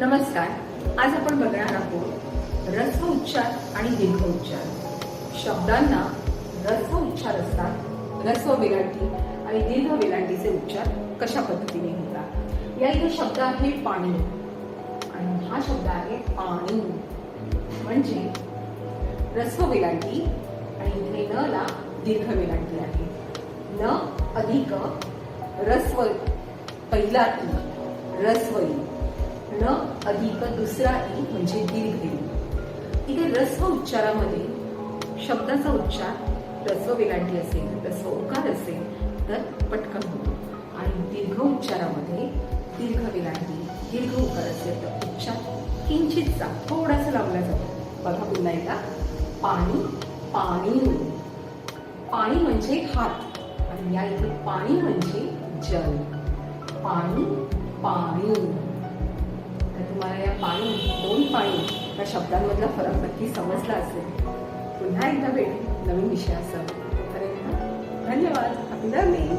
नमस्कार. आज आपण बघणार आहोत ऱ्हस्व उच्चार आणि दीर्घ उच्चार. शब्दांना ऱ्हस्व उच्चार असतात, ऱ्हस्व वेलांटी आणि दीर्घ वेलांटीचे उच्चार कशा पद्धतीने होतात. या इथे शब्द आहे पाणी आणि हा शब्द आहे पाणी, म्हणजे ऱ्हस्व वेलांटी आणि इथे न ला दीर्घ वेलांटी आहे. न अधिक ऱ्हस्व पहिला ई ऱ्हस्व ई, न अधिक दुसरा ई म्हणजे दीर्घ ई. इथे ऱ्हस्व उच्चारामध्ये शब्दाचा उच्चार ऱ्हस्व वेलांटी असेल, ऱ्हस्व उकार असेल तर पटकन होतो, आणि दीर्घ उच्चारामध्ये दीर्घ वेलांटी दीर्घ उकार असेल तर उच्चार किंचितचा थोडासा लावला जातो. बघा पुन्हा एकदा, पाणी पाणी. पाणी म्हणजे हात आणि या इथे पाणी म्हणजे जल. पाणी पाणी. तर तुम्हाला या पाणी दोन पाणी या शब्दांमधला फरक नक्की समजला असेल. पुन्हा एकदा भेटू नवीन विषयासह. धन्यवाद. Happy learning.